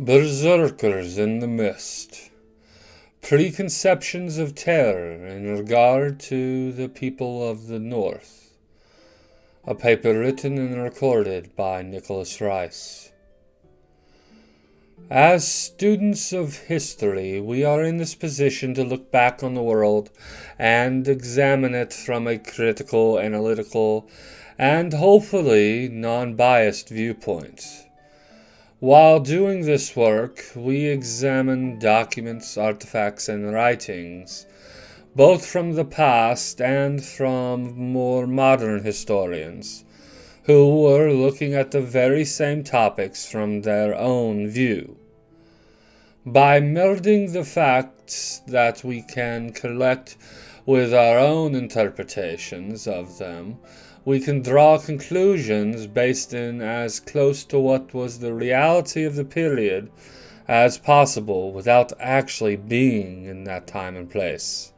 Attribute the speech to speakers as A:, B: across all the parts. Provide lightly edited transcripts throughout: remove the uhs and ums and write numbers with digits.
A: Berserkers in the Mist. Preconceptions of terror in regard to the people of the North. A paper written and recorded by Nicholas Rice. As students of history, we are in this position to look back on the world and examine it from a critical, analytical, and hopefully non-biased viewpoint. While doing this work, we examine documents, artifacts, and writings, both from the past and from more modern historians, who were looking at the very same topics from their own view. By melding the facts that we can collect with our own interpretations of them, we can draw conclusions based in as close to what was the reality of the period as possible without actually being in that time and place.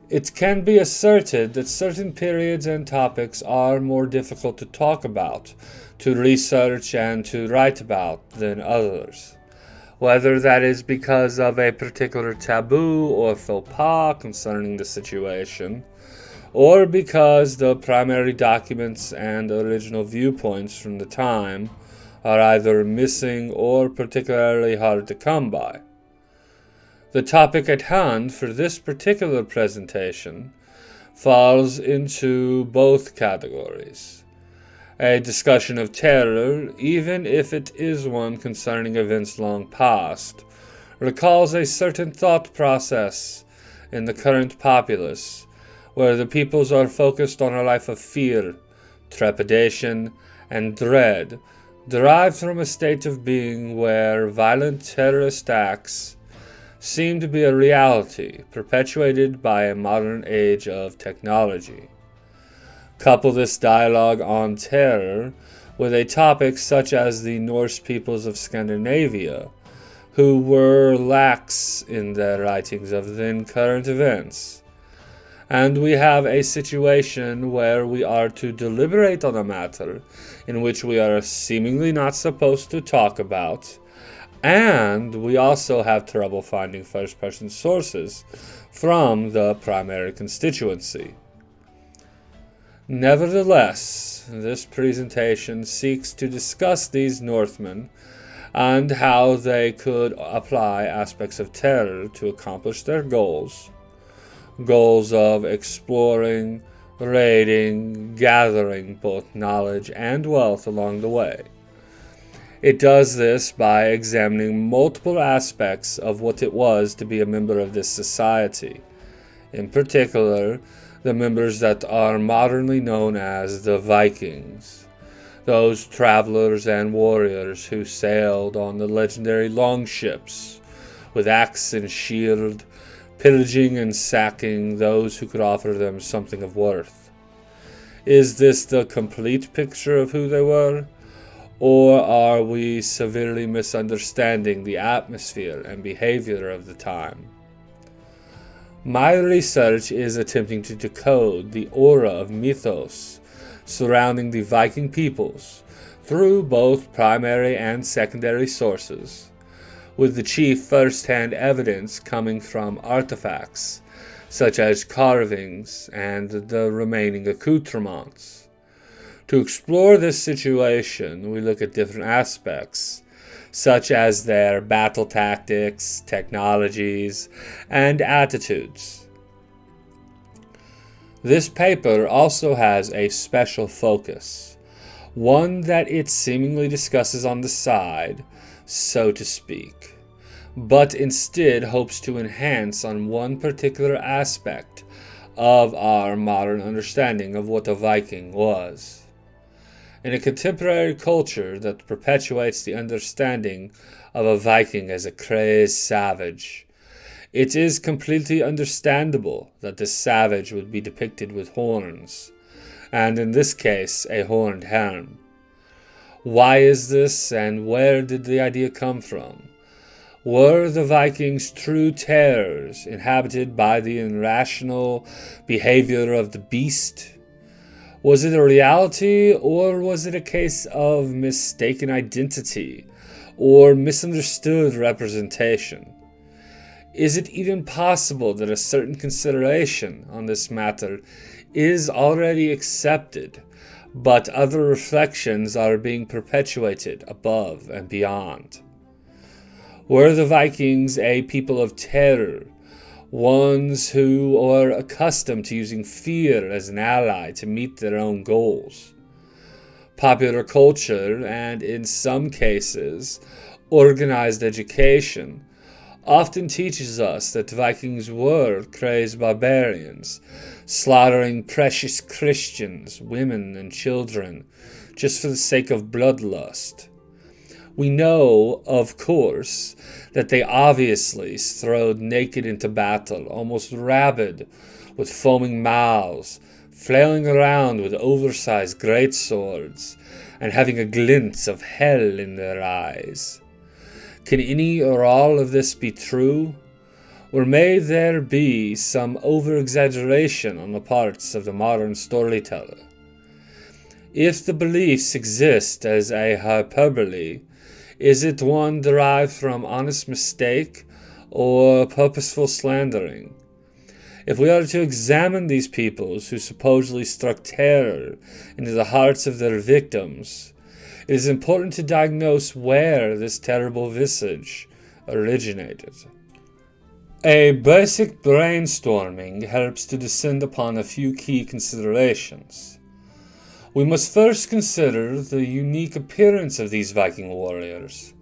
A: It can be asserted that certain periods and topics are more difficult to talk about, to research, and to write about than others. Whether that is because of a particular taboo or faux pas concerning the situation, or because the primary documents and original viewpoints from the time are either missing or particularly hard to come by. The topic at hand for this particular presentation falls into both categories. A discussion of terror, even if it is one concerning events long past, recalls a certain thought process in the current populace, where the peoples are focused on a life of fear, trepidation, and dread, derived from a state of being where violent terrorist acts seem to be a reality perpetuated by a modern age of technology. Couple this dialogue on terror with a topic such as the Norse peoples of Scandinavia, who were lax in their writings of then current events, and we have a situation where we are to deliberate on a matter in which we are seemingly not supposed to talk about, and we also have trouble finding first-person sources from the primary constituency. Nevertheless, this presentation seeks to discuss these Northmen and how they could apply aspects of terror to accomplish their goals of exploring, raiding, gathering both knowledge and wealth along the way. It does this by examining multiple aspects of what it was to be a member of this society, in particular, the members that are modernly known as the Vikings, those travelers and warriors who sailed on the legendary longships with axe and shield, pillaging and sacking those who could offer them something of worth. Is this the complete picture of who they were? Or are we severely misunderstanding the atmosphere and behavior of the time? My research is attempting to decode the aura of mythos surrounding the Viking peoples through both primary and secondary sources, with the chief first-hand evidence coming from artifacts, such as carvings and the remaining accoutrements. To explore this situation, we look at different aspects, such as their battle tactics, technologies, and attitudes. This paper also has a special focus, one that it seemingly discusses on the side, so to speak, but instead hopes to enhance on one particular aspect of our modern understanding of what a Viking was. In a contemporary culture that perpetuates the understanding of a Viking as a crazed savage, it is completely understandable that the savage would be depicted with horns, and in this case a horned helm. Why is this, and where did the idea come from? Were the Vikings true terrors inhabited by the irrational behavior of the beast? Was it a reality, or was it a case of mistaken identity, or misunderstood representation? Is it even possible that a certain consideration on this matter is already accepted, but other reflections are being perpetuated above and beyond? Were the Vikings a people of terror, ones who are accustomed to using fear as an ally to meet their own goals? Popular culture, and in some cases, organized education, often teaches us that Vikings were crazed barbarians, slaughtering precious Christians, women, and children, just for the sake of bloodlust. We know, of course, that they obviously strode naked into battle, almost rabid, with foaming mouths, flailing around with oversized greatswords, and having a glint of hell in their eyes. Can any or all of this be true? Or may there be some over-exaggeration on the parts of the modern storyteller? If the beliefs exist as a hyperbole, is it one derived from honest mistake or purposeful slandering? If we are to examine these peoples who supposedly struck terror into the hearts of their victims, it is important to diagnose where this terrible visage originated. A basic brainstorming helps to descend upon a few key considerations. We must first consider the unique appearance of these Viking warriors,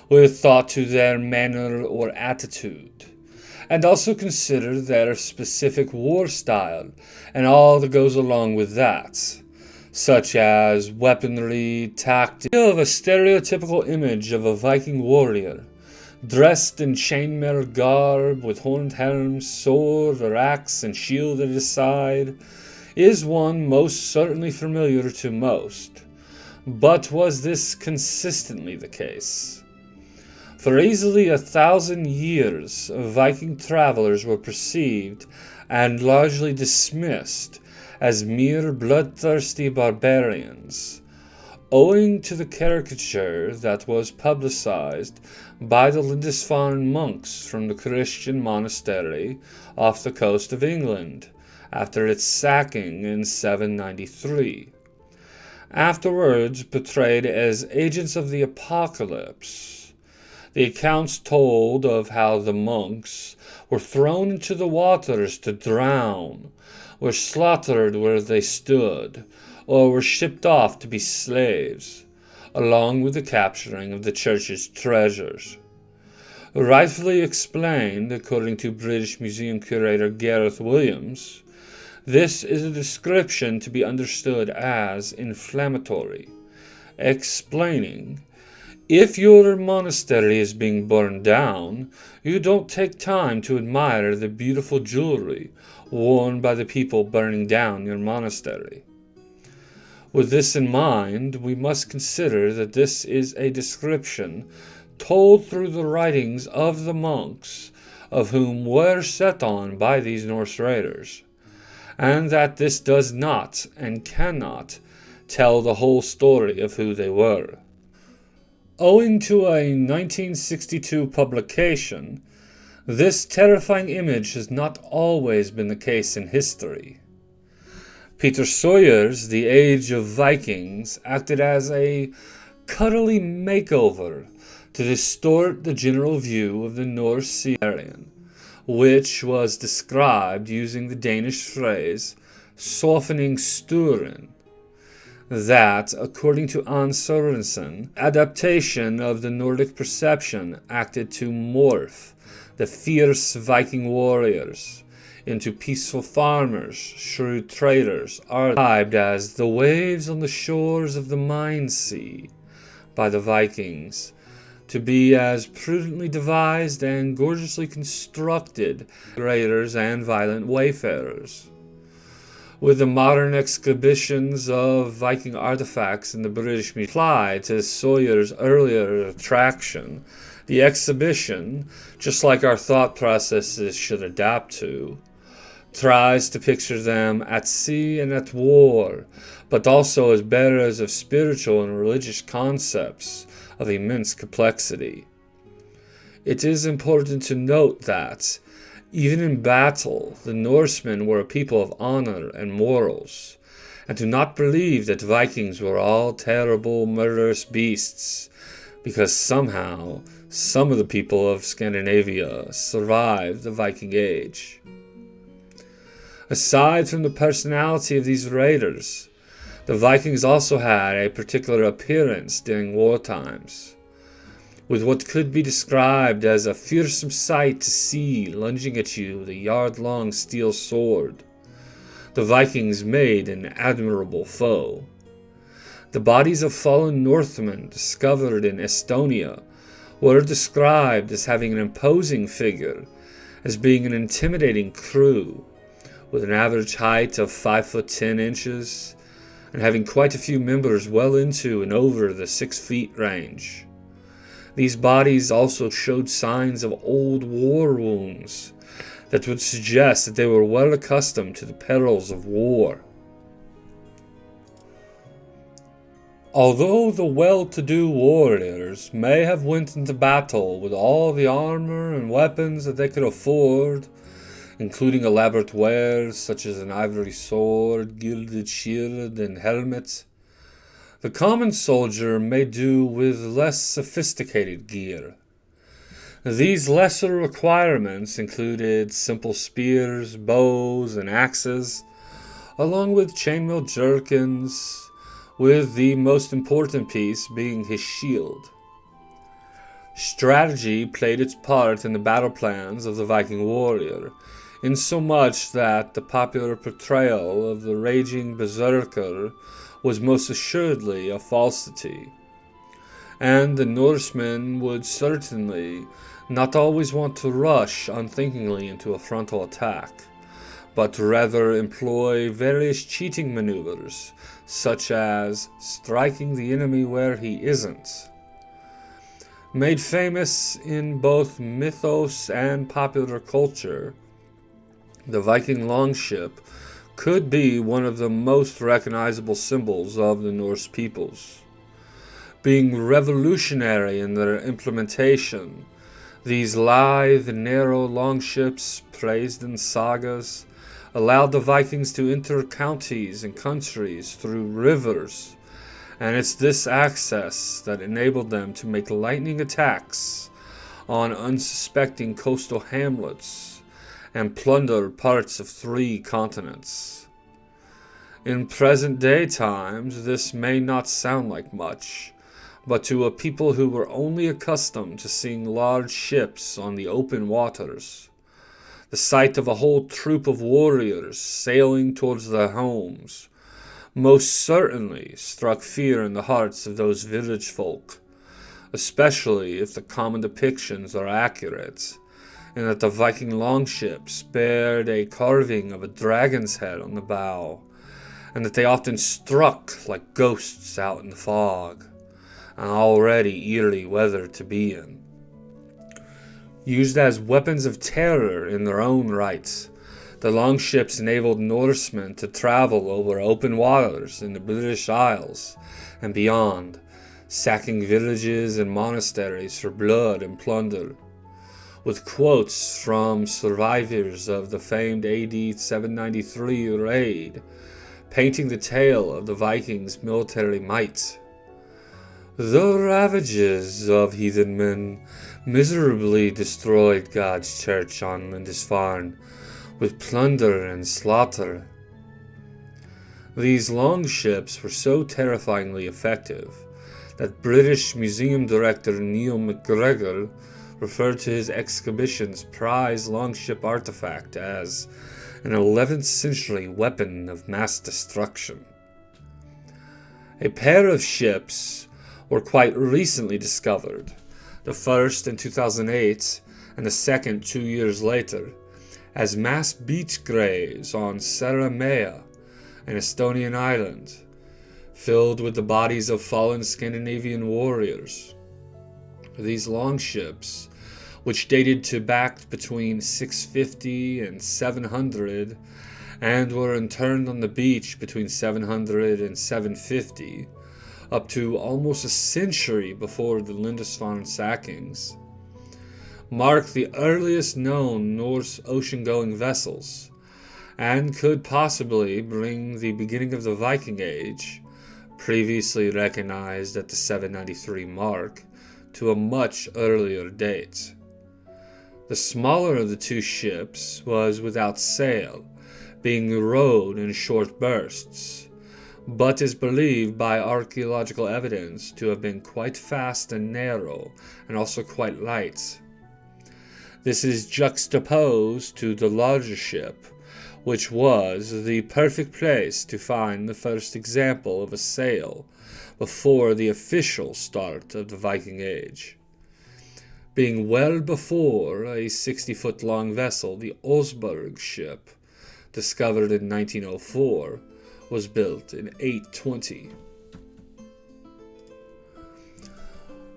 A: with thought to their manner or attitude, and also consider their specific war style and all that goes along with that, such as weaponry, tactics. Of a stereotypical image of a Viking warrior, dressed in chainmail garb with horned helm, sword or axe and shield at his side, is one most certainly familiar to most. But was this consistently the case? For easily 1,000 years, Viking travelers were perceived and largely dismissed as mere bloodthirsty barbarians, owing to the caricature that was publicized by the Lindisfarne monks from the Christian monastery off the coast of England after its sacking in 793. Afterwards portrayed as agents of the apocalypse, the accounts told of how the monks were thrown into the waters to drown, were slaughtered where they stood, or were shipped off to be slaves, along with the capturing of the church's treasures. Rightfully explained, according to British Museum curator Gareth Williams, this is a description to be understood as inflammatory, explaining, if your monastery is being burned down, you don't take time to admire the beautiful jewelry worn by the people burning down your monastery. With this in mind, we must consider that this is a description told through the writings of the monks of whom were set on by these Norse raiders, and that this does not and cannot tell the whole story of who they were. Owing to a 1962 publication, this terrifying image has not always been the case in history. Peter Sawyer's The Age of Vikings acted as a cuddly makeover to distort the general view of the Norse Sea Aryan, which was described using the Danish phrase softening sturen, that, according to Anne Sorensen, adaptation of the Nordic perception acted to morph the fierce Viking warriors into peaceful farmers, shrewd traders, described as the waves on the shores of the Mine Sea by the Vikings, to be as prudently devised and gorgeously constructed raiders and violent wayfarers. With the modern exhibitions of Viking artifacts in the British Museum applied to Sawyer's earlier attraction, the exhibition, just like our thought processes should adapt to, tries to picture them at sea and at war, but also as bearers of spiritual and religious concepts of immense complexity. It is important to note that, even in battle, the Norsemen were a people of honor and morals, and do not believe that Vikings were all terrible, murderous beasts, because somehow some of the people of Scandinavia survived the Viking Age. Aside from the personality of these raiders, the Vikings also had a particular appearance during war times, with what could be described as a fearsome sight to see lunging at you with a yard-long steel sword. The Vikings made an admirable foe. The bodies of fallen Northmen discovered in Estonia were described as having an imposing figure, as being an intimidating crew, with an average height of 5 foot 10 inches, and having quite a few members well into and over the 6 feet range. These bodies also showed signs of old war wounds that would suggest that they were well accustomed to the perils of war. Although the well-to-do warriors may have went into battle with all the armor and weapons that they could afford, including elaborate wares such as an ivory sword, gilded shield, and helmet, the common soldier may do with less sophisticated gear. These lesser requirements included simple spears, bows, and axes, along with chainmail jerkins, with the most important piece being his shield. Strategy played its part in the battle plans of the Viking warrior, insomuch that the popular portrayal of the raging Berserker was most assuredly a falsity, and the Norsemen would certainly not always want to rush unthinkingly into a frontal attack, but rather employ various cheating maneuvers, such as striking the enemy where he isn't. Made famous in both mythos and popular culture, the Viking longship could be one of the most recognizable symbols of the Norse peoples. Being revolutionary in their implementation, these lithe, narrow longships, praised in sagas, allowed the Vikings to enter counties and countries through rivers, and it's this access that enabled them to make lightning attacks on unsuspecting coastal hamlets and plunder parts of 3 continents. In present-day times, this may not sound like much, but to a people who were only accustomed to seeing large ships on the open waters, the sight of a whole troop of warriors sailing towards their homes most certainly struck fear in the hearts of those village folk, especially if the common depictions are accurate, and that the Viking longships bared a carving of a dragon's head on the bow, and that they often struck like ghosts out in the fog, an already eerie weather to be in. Used as weapons of terror in their own right, the longships enabled Norsemen to travel over open waters in the British Isles and beyond, sacking villages and monasteries for blood and plunder, with quotes from survivors of the famed AD 793 raid, painting the tale of the Vikings' military might. The ravages of heathen men miserably destroyed God's church on Lindisfarne with plunder and slaughter. These longships were so terrifyingly effective that British Museum Director Neil MacGregor referred to his exhibition's prize longship artifact as an 11th century weapon of mass destruction. A pair of ships were quite recently discovered, the first in 2008 and the second 2 years later, as mass beach graves on Saaremaa, an Estonian island, filled with the bodies of fallen Scandinavian warriors. These longships which dated to back between 650 and 700 and were interned on the beach between 700 and 750, up to almost a century before the Lindisfarne sackings, mark the earliest known Norse ocean-going vessels, and could possibly bring the beginning of the Viking Age, previously recognized at the 793 mark, to a much earlier date. The smaller of the two ships was without sail, being rowed in short bursts, but is believed by archaeological evidence to have been quite fast and narrow, and also quite light. This is juxtaposed to the larger ship, which was the perfect place to find the first example of a sail before the official start of the Viking Age. Being well before a 60-foot-long vessel, the Osberg ship, discovered in 1904, was built in 820.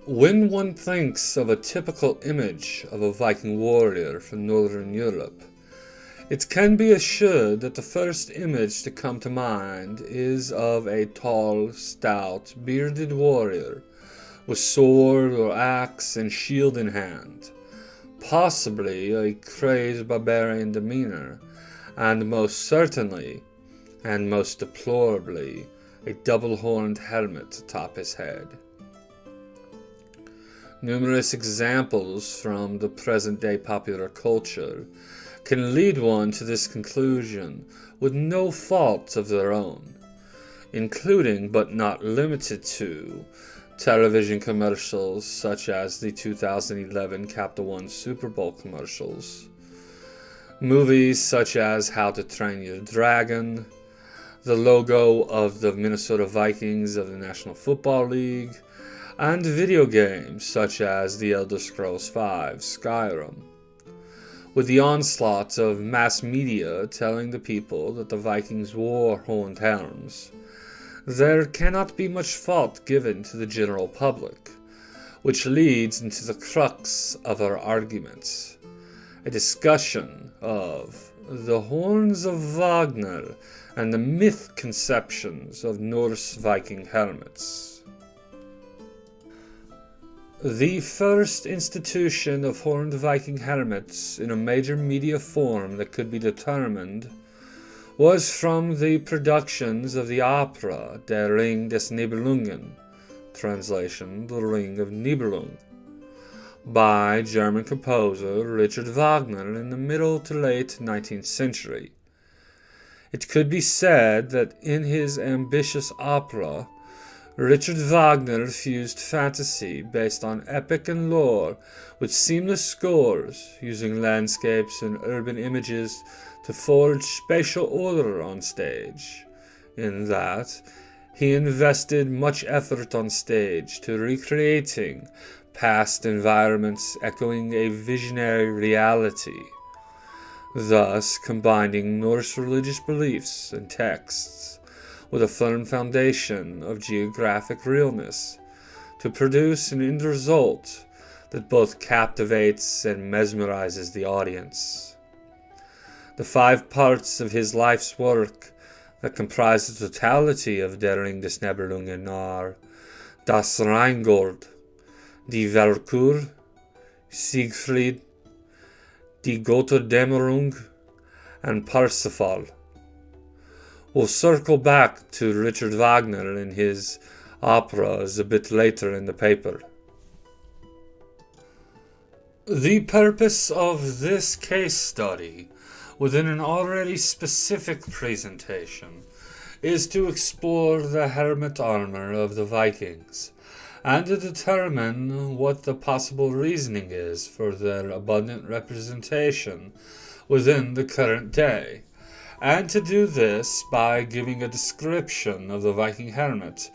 A: When one thinks of a typical image of a Viking warrior from Northern Europe, it can be assured that the first image to come to mind is of a tall, stout, bearded warrior with sword or axe and shield in hand, possibly a crazed barbarian demeanor, and most certainly, and most deplorably, a double-horned helmet atop his head. Numerous examples from the present-day popular culture can lead one to this conclusion with no fault of their own, including but not limited to television commercials such as the 2011 Capital One Super Bowl commercials, movies such as How to Train Your Dragon, the logo of the Minnesota Vikings of the National Football League, and video games such as The Elder Scrolls V Skyrim, with the onslaught of mass media telling the people that the Vikings wore horned helms, there cannot be much fault given to the general public, which leads into the crux of our arguments, a discussion of the horns of Wagner and the myth-conceptions of Norse Viking helmets. The first institution of horned Viking helmets in a major media form that could be determined was from the productions of the opera Der Ring des Nibelungen, translation, The Ring of Nibelung, by German composer Richard Wagner in the middle to late 19th century. It could be said that in his ambitious opera, Richard Wagner fused fantasy based on epic and lore with seamless scores, using landscapes and urban images to forge spatial order on stage, in that he invested much effort on stage to recreating past environments echoing a visionary reality, thus combining Norse religious beliefs and texts with a firm foundation of geographic realness to produce an end result that both captivates and mesmerizes the audience. The 5 parts of his life's work that comprise the totality of Der Ring des Nibelungen are Das Rheingold, Die Walkür, Siegfried, Die Götterdämmerung, and Parsifal. We'll circle back to Richard Wagner and his operas a bit later in the paper. The purpose of this case study, within an already specific presentation, is to explore the helmet armor of the Vikings, and to determine what the possible reasoning is for their abundant representation within the current day, and to do this by giving a description of the Viking helmet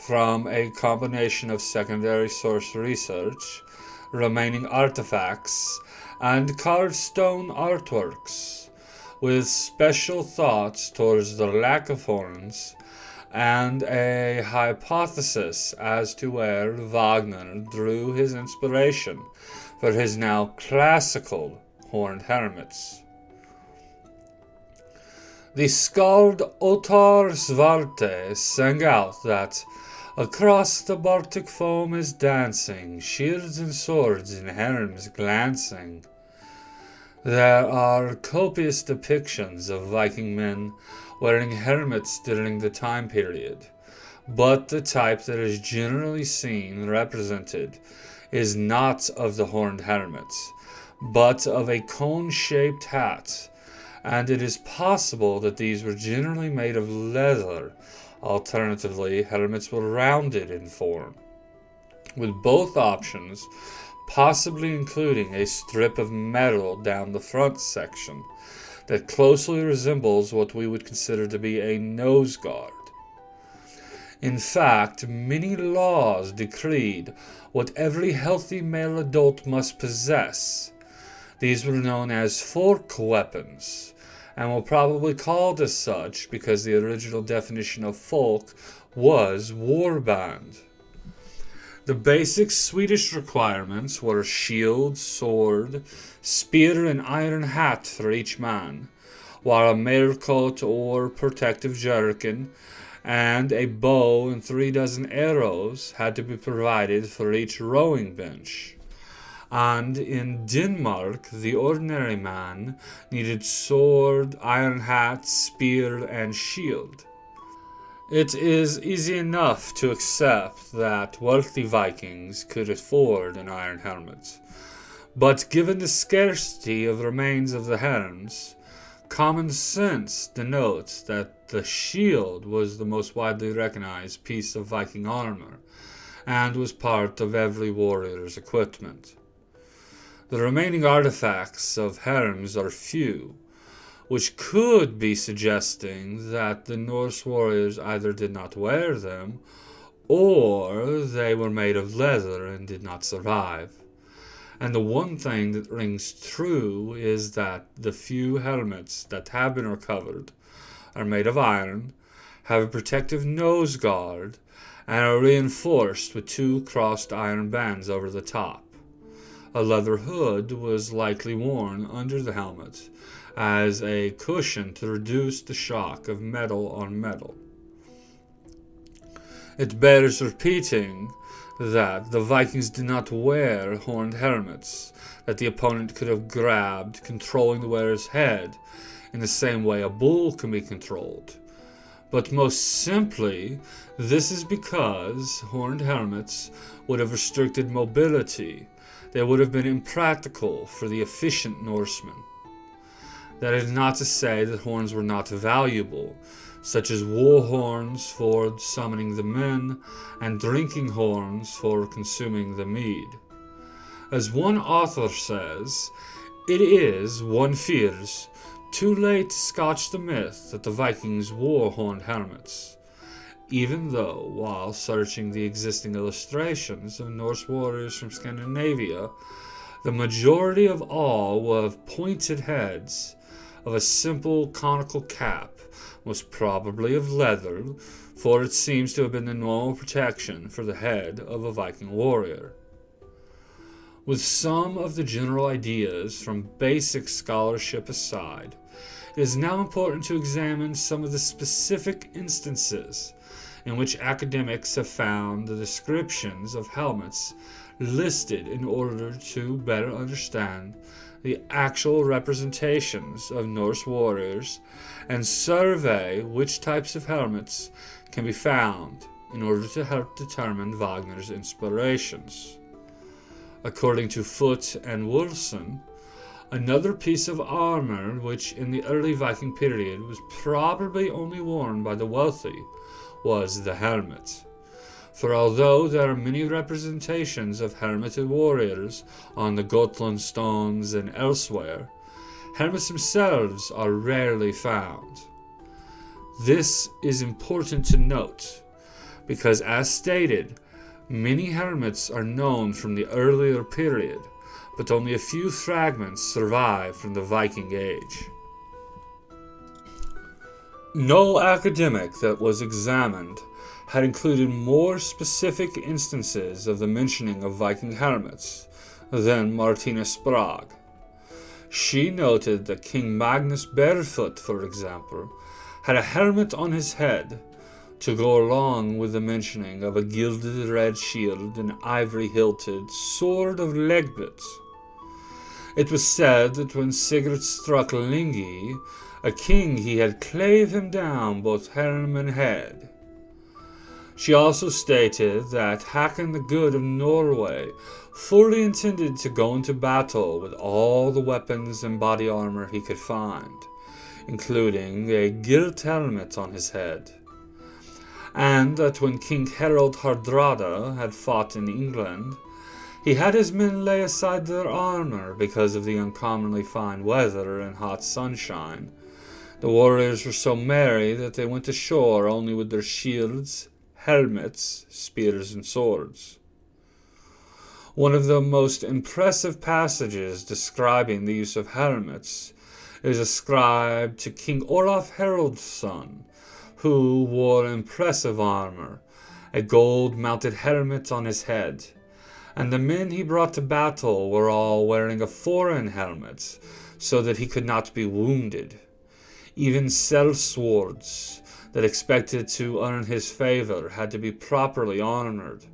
A: from a combination of secondary source research, remaining artifacts, and carved stone artworks, with special thoughts towards the lack of horns, and a hypothesis as to where Wagner drew his inspiration for his now classical horned helmets. The skald Ottar Svarte sang out that across the Baltic foam is dancing, shields and swords in helms glancing. There are copious depictions of Viking men wearing helmets during the time period, but the type that is generally seen represented is not of the horned helmets, but of a cone-shaped hat, and it is possible that these were generally made of leather. Alternatively, helmets were rounded in form, with both options possibly including a strip of metal down the front section that closely resembles what we would consider to be a nose guard. In fact, many laws decreed what every healthy male adult must possess. These were known as fork weapons, and were probably called as such because the original definition of folk was warband. The basic Swedish requirements were shield, sword, spear, and iron hat for each man, while a mail coat or protective jerkin and a bow and 3 dozen arrows had to be provided for each rowing bench. And in Denmark, the ordinary man needed sword, iron hat, spear, and shield. It is easy enough to accept that wealthy Vikings could afford an iron helmet, but given the scarcity of remains of the helms, common sense denotes that the shield was the most widely recognized piece of Viking armor, and was part of every warrior's equipment. The remaining artifacts of helms are few, which could be suggesting that the Norse warriors either did not wear them, or they were made of leather and did not survive. And the one thing that rings true is that the few helmets that have been recovered are made of iron, have a protective nose guard, and are reinforced with 2 crossed iron bands over the top. A leather hood was likely worn under the helmet as a cushion to reduce the shock of metal on metal. It bears repeating that the Vikings did not wear horned helmets that the opponent could have grabbed, controlling the wearer's head in the same way a bull can be controlled. But most simply, this is because horned helmets would have restricted mobility. They would have been impractical for the efficient Norsemen. That is not to say that horns were not valuable, such as war horns for summoning the men, and drinking horns for consuming the mead. As one author says, it is, one fears, too late to scotch the myth that the Vikings wore horned helmets, even though, while searching the existing illustrations of Norse warriors from Scandinavia, the majority of all will have pointed heads of a simple conical cap, most probably of leather, for it seems to have been the normal protection for the head of a Viking warrior. With some of the general ideas from basic scholarship aside, it is now important to examine some of the specific instances in which academics have found the descriptions of helmets listed in order to better understand the actual representations of Norse warriors and survey which types of helmets can be found in order to help determine Wagner's inspirations. According to Foote and Wilson, another piece of armor which in the early Viking period was probably only worn by the wealthy was the helmet. For although there are many representations of helmeted warriors on the Gotland stones and elsewhere, helmets themselves are rarely found. This is important to note, because as stated, many helmets are known from the earlier period, but only a few fragments survive from the Viking Age. No academic that was examined had included more specific instances of the mentioning of Viking helmets Then Martina Sprague. She noted that King Magnus Barefoot, for example, had a helmet on his head to go along with the mentioning of a gilded red shield and ivory-hilted sword of Legbit. It was said that when Sigurd struck Lingi, a king he had clave him down both helm and head. She also stated that Hakon the Good of Norway fully intended to go into battle with all the weapons and body armor he could find, including a gilt helmet on his head, and that when King Harald Hardrada had fought in England, he had his men lay aside their armor because of the uncommonly fine weather and hot sunshine. The warriors were so merry that they went ashore only with their shields, helmets, spears, and swords. One of the most impressive passages describing the use of helmets is ascribed to King Olaf Haraldsson, who wore impressive armor, a gold-mounted helmet on his head, and the men he brought to battle were all wearing a foreign helmet, so that he could not be wounded. Even sellswords that expected to earn his favor had to be properly armored.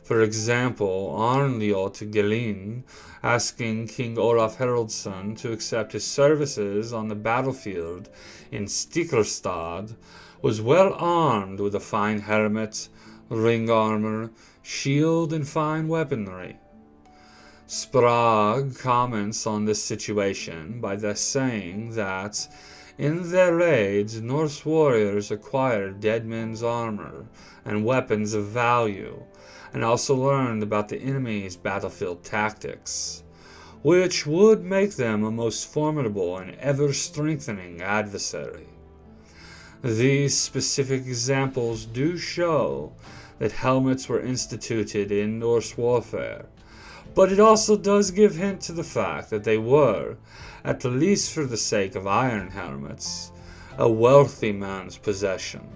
A: For example, Arnljot Gelin asking King Olaf Haraldsson to accept his services on the battlefield in Stiklestad was well armed with a fine helmet, ring armor, shield, and fine weaponry. Sprague comments on this situation by thus saying that in their raids, Norse warriors acquired dead men's armor and weapons of value, and also learned about the enemy's battlefield tactics, which would make them a most formidable and ever-strengthening adversary. These specific examples do show that helmets were instituted in Norse warfare, but it also does give hint to the fact that they were, at least for the sake of iron helmets, a wealthy man's possession,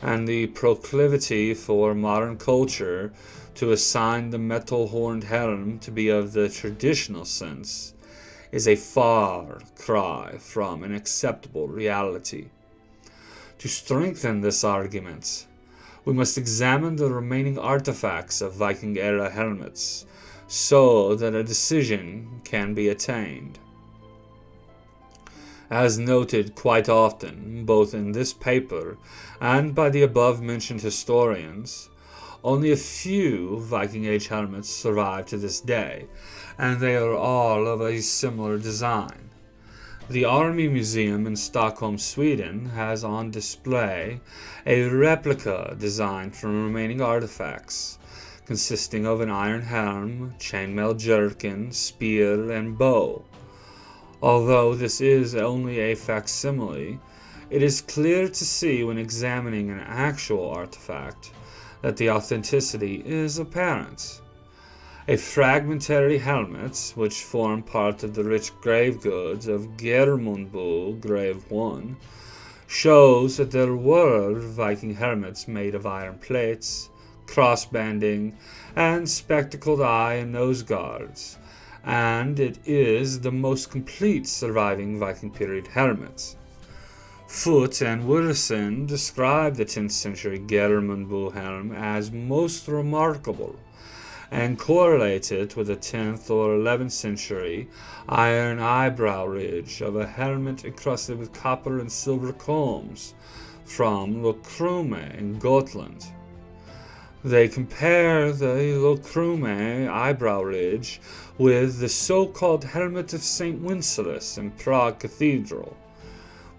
A: and the proclivity for modern culture to assign the metal-horned helm to be of the traditional sense is a far cry from an acceptable reality. To strengthen this argument, we must examine the remaining artifacts of Viking-era helmets so that a decision can be attained. As noted quite often, both in this paper and by the above-mentioned historians, only a few Viking Age helmets survive to this day, and they are all of a similar design. The Army Museum in Stockholm, Sweden, has on display a replica designed from remaining artifacts, consisting of an iron helm, chainmail jerkin, spear, and bow. Although this is only a facsimile, it is clear to see when examining an actual artifact that the authenticity is apparent. A fragmentary helmet, which formed part of the rich grave goods of Geirmundbull Grave 1, shows that there were Viking helmets made of iron plates, crossbanding, and spectacled eye and nose guards, and it is the most complete surviving Viking period helmet. Foote and Wursen describe the 10th century Geirmundbull helm as most remarkable, and correlate it with a 10th or 11th century iron eyebrow ridge of a helmet encrusted with copper and silver combs from Lokrume in Gotland. They compare the Lokrume eyebrow ridge with the so-called helmet of St. Wenceslas in Prague Cathedral,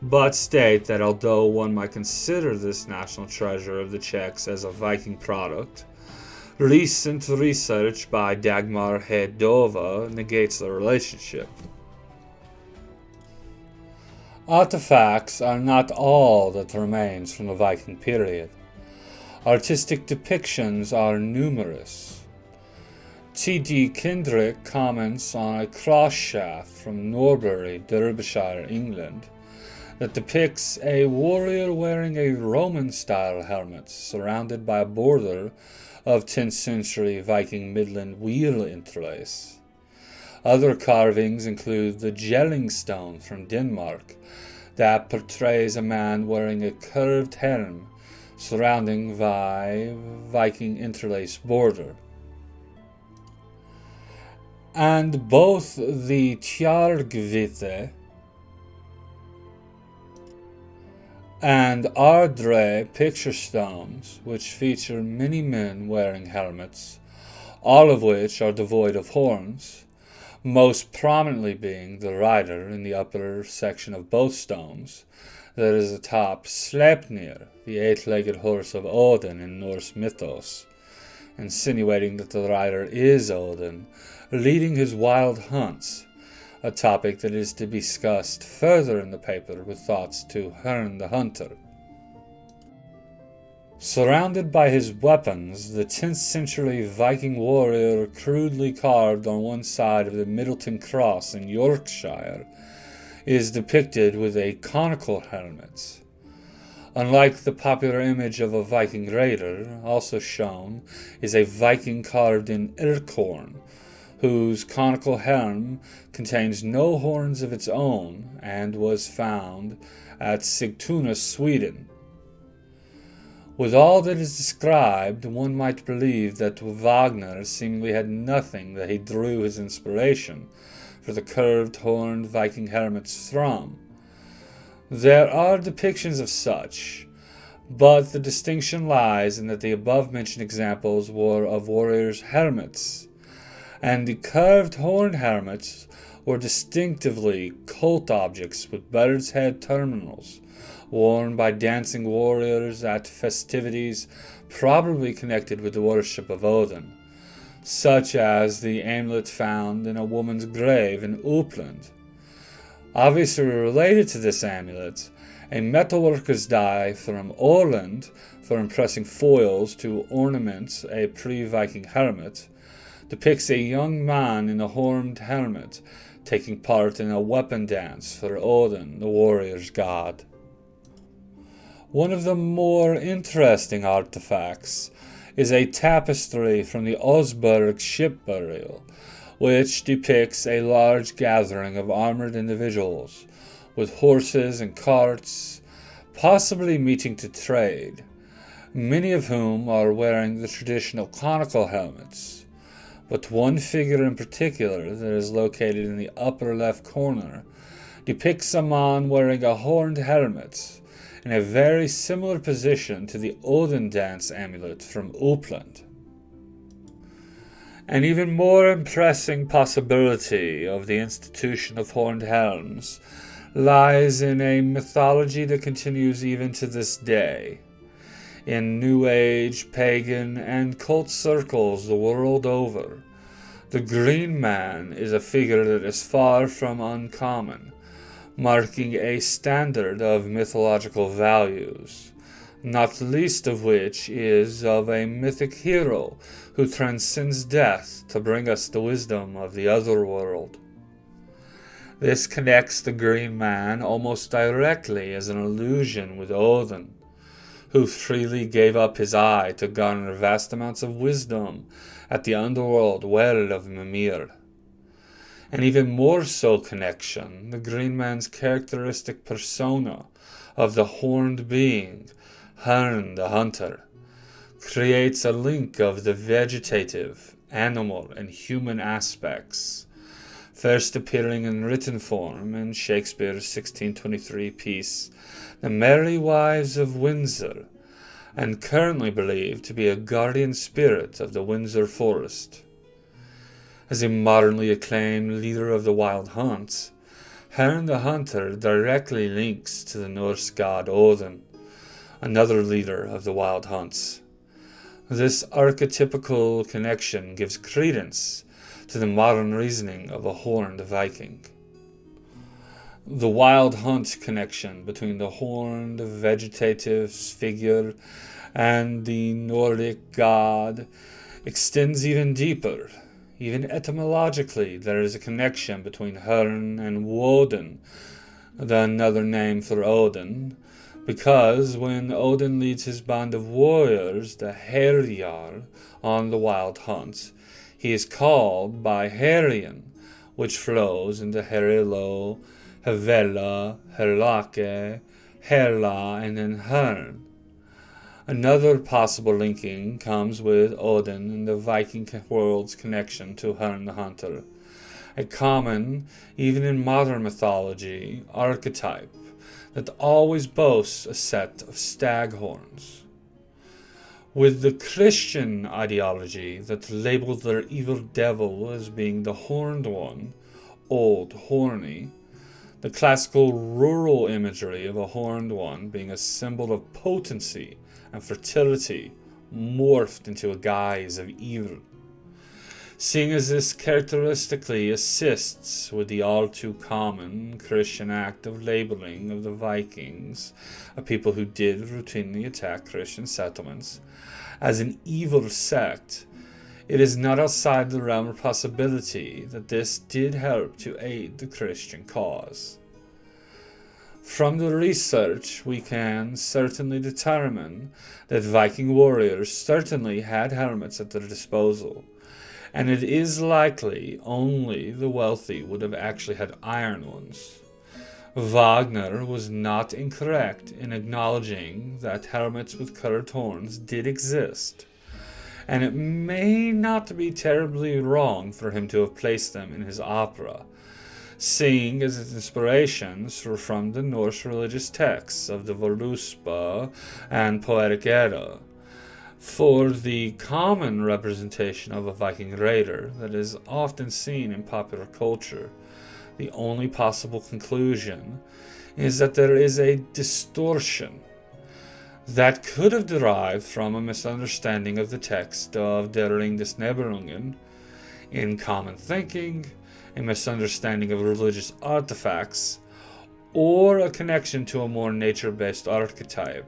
A: but state that although one might consider this national treasure of the Czechs as a Viking product, recent research by Dagmar Hedova negates the relationship. Artifacts are not all that remains from the Viking period. Artistic depictions are numerous. T.D. Kendrick comments on a cross shaft from Norbury, Derbyshire, England, that depicts a warrior wearing a Roman-style helmet surrounded by a border of 10th century Viking Midland wheel interlace. Other carvings include the Jelling Stone from Denmark, that portrays a man wearing a curved helm surrounding Viking interlace border. And both the Tjargvite and Ardre picture stones, which feature many men wearing helmets, all of which are devoid of horns, most prominently being the rider in the upper section of both stones, that is atop Sleipnir, the eight-legged horse of Odin in Norse mythos, insinuating that the rider is Odin, leading his wild hunts, a topic that is to be discussed further in the paper with thoughts to Herne the Hunter. Surrounded by his weapons, the 10th century Viking warrior crudely carved on one side of the Middleton Cross in Yorkshire is depicted with a conical helmet. Unlike the popular image of a Viking raider, also shown is a Viking carved in Irkhorn, whose conical helm contains no horns of its own and was found at Sigtuna, Sweden. With all that is described, one might believe that Wagner seemingly had nothing that he drew his inspiration for the curved horned Viking helmets from. There are depictions of such, but the distinction lies in that the above-mentioned examples were of warriors' helmets, and the curved horned helmets were distinctively cult objects with bird's head terminals, worn by dancing warriors at festivities probably connected with the worship of Odin, such as the amulet found in a woman's grave in Uppland. Obviously related to this amulet, a metalworker's die from Åland for impressing foils to ornament a pre-Viking helmet depicts a young man in a horned helmet taking part in a weapon dance for Odin, the warrior's god. One of the more interesting artifacts is a tapestry from the Osberg ship burial, which depicts a large gathering of armored individuals with horses and carts, possibly meeting to trade, many of whom are wearing the traditional conical helmets. But one figure in particular that is located in the upper left corner depicts a man wearing a horned helmet in a very similar position to the Odin dance amulet from Uppland. An even more impressive possibility of the institution of horned helms lies in a mythology that continues even to this day. In New Age, pagan, and cult circles the world over, the Green Man is a figure that is far from uncommon, marking a standard of mythological values, not least of which is of a mythic hero who transcends death to bring us the wisdom of the other world. This connects the Green Man almost directly as an allusion with Odin, who freely gave up his eye to garner vast amounts of wisdom at the underworld well of Mimir. An even more so connection, the Green Man's characteristic persona of the horned being, Herne the Hunter, creates a link of the vegetative, animal, and human aspects, first appearing in written form in Shakespeare's 1623 piece The Merry Wives of Windsor, and currently believed to be a guardian spirit of the Windsor Forest. As a modernly acclaimed leader of the Wild Hunt, Herne the Hunter directly links to the Norse god Odin, another leader of the Wild Hunts. This archetypical connection gives credence to the modern reasoning of a horned Viking. The Wild Hunt connection between the horned vegetative figure and the Nordic god extends even deeper. Even etymologically, there is a connection between Herne and Woden, another name for Odin, because when Odin leads his band of warriors, the Herjar, on the Wild Hunt, he is called by Herion, which flows into Herilo, Havela, Herlake, Herla, and then Hern. Another possible linking comes with Odin and the Viking world's connection to Hern the Hunter, a common, even in modern mythology, archetype that always boasts a set of stag horns. With the Christian ideology that labeled their evil devil as being the horned one, old, horny, the classical rural imagery of a horned one being a symbol of potency and fertility morphed into a guise of evil. Seeing as this characteristically assists with the all too common Christian act of labeling of the Vikings, a people who did routinely attack Christian settlements, as an evil sect, it is not outside the realm of possibility that this did help to aid the Christian cause. From the research, we can certainly determine that Viking warriors certainly had helmets at their disposal, and it is likely only the wealthy would have actually had iron ones. Wagner was not incorrect in acknowledging that helmets with curved horns did exist, and it may not be terribly wrong for him to have placed them in his opera, seeing as its inspirations were from the Norse religious texts of the Voluspa and Poetic Edda. For the common representation of a Viking raider that is often seen in popular culture, the only possible conclusion is that there is a distortion that could have derived from a misunderstanding of the text of Der Ring des Nibelungen in common thinking, a misunderstanding of religious artifacts, or a connection to a more nature-based archetype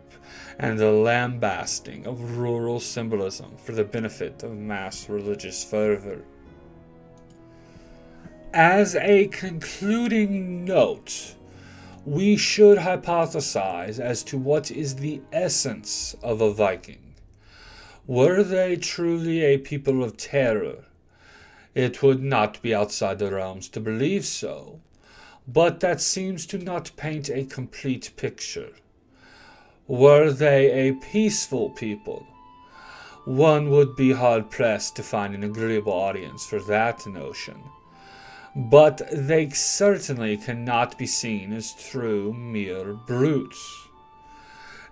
A: and the lambasting of rural symbolism for the benefit of mass religious fervor. As a concluding note, we should hypothesize as to what is the essence of a Viking. Were they truly a people of terror? It would not be outside the realms to believe so, but that seems to not paint a complete picture. Were they a peaceful people? One would be hard-pressed to find an agreeable audience for that notion. But they certainly cannot be seen as true mere brutes.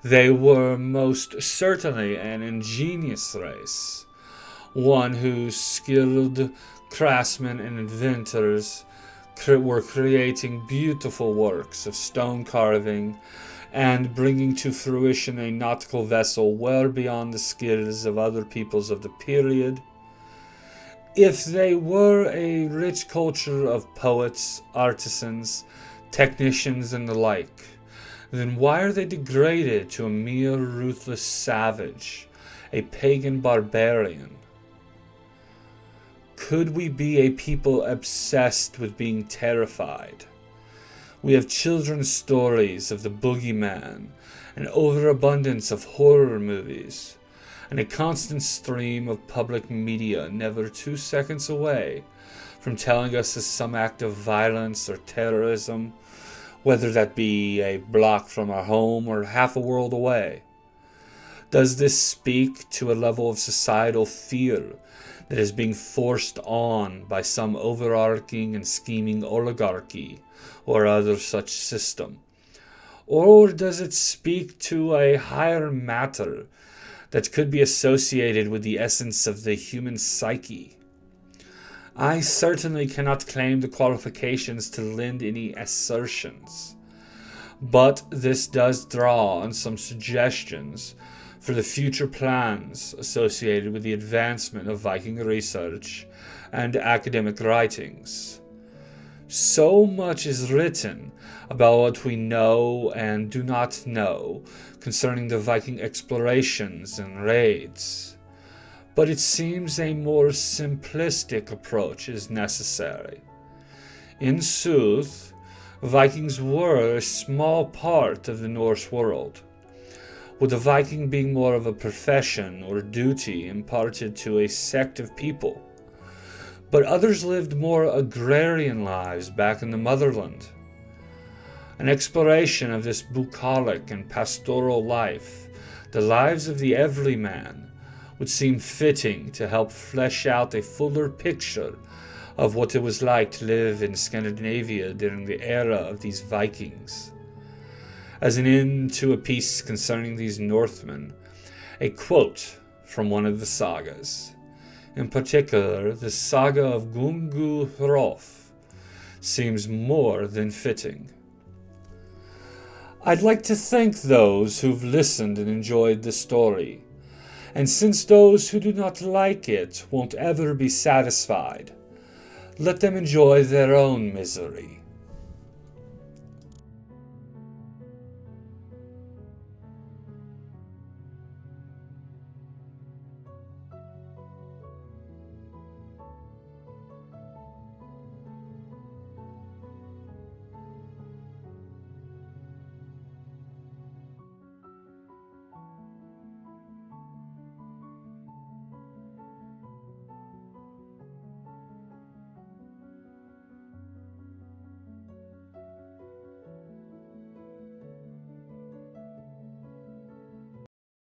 A: They were most certainly an ingenious race, one whose skilled craftsmen and inventors were creating beautiful works of stone carving and bringing to fruition a nautical vessel well beyond the skills of other peoples of the period. If they were a rich culture of poets, artisans, technicians, and the like, then why are they degraded to a mere ruthless savage, a pagan barbarian? Could we be a people obsessed with being terrified? We have children's stories of the boogeyman, an overabundance of horror movies, and a constant stream of public media never 2 seconds away from telling us of some act of violence or terrorism, whether that be a block from our home or half a world away. Does this speak to a level of societal fear that is being forced on by some overarching and scheming oligarchy or other such system? Or does it speak to a higher matter that could be associated with the essence of the human psyche? I certainly cannot claim the qualifications to lend any assertions, but this does draw on some suggestions for the future plans associated with the advancement of Viking research and academic writings. So much is written about what we know and do not know concerning the Viking explorations and raids, but it seems a more simplistic approach is necessary. In sooth, Vikings were a small part of the Norse world, with the Viking being more of a profession or duty imparted to a sect of people but others lived more agrarian lives back in the motherland. An exploration of this bucolic and pastoral life, the lives of the everyman, would seem fitting to help flesh out a fuller picture of what it was like to live in Scandinavia during the era of these Vikings. As an end to a piece concerning these Northmen, a quote from one of the sagas, in particular the saga of Gungu Hrof, seems more than fitting. I'd like to thank those who've listened and enjoyed the story, and since those who do not like it won't ever be satisfied, let them enjoy their own misery.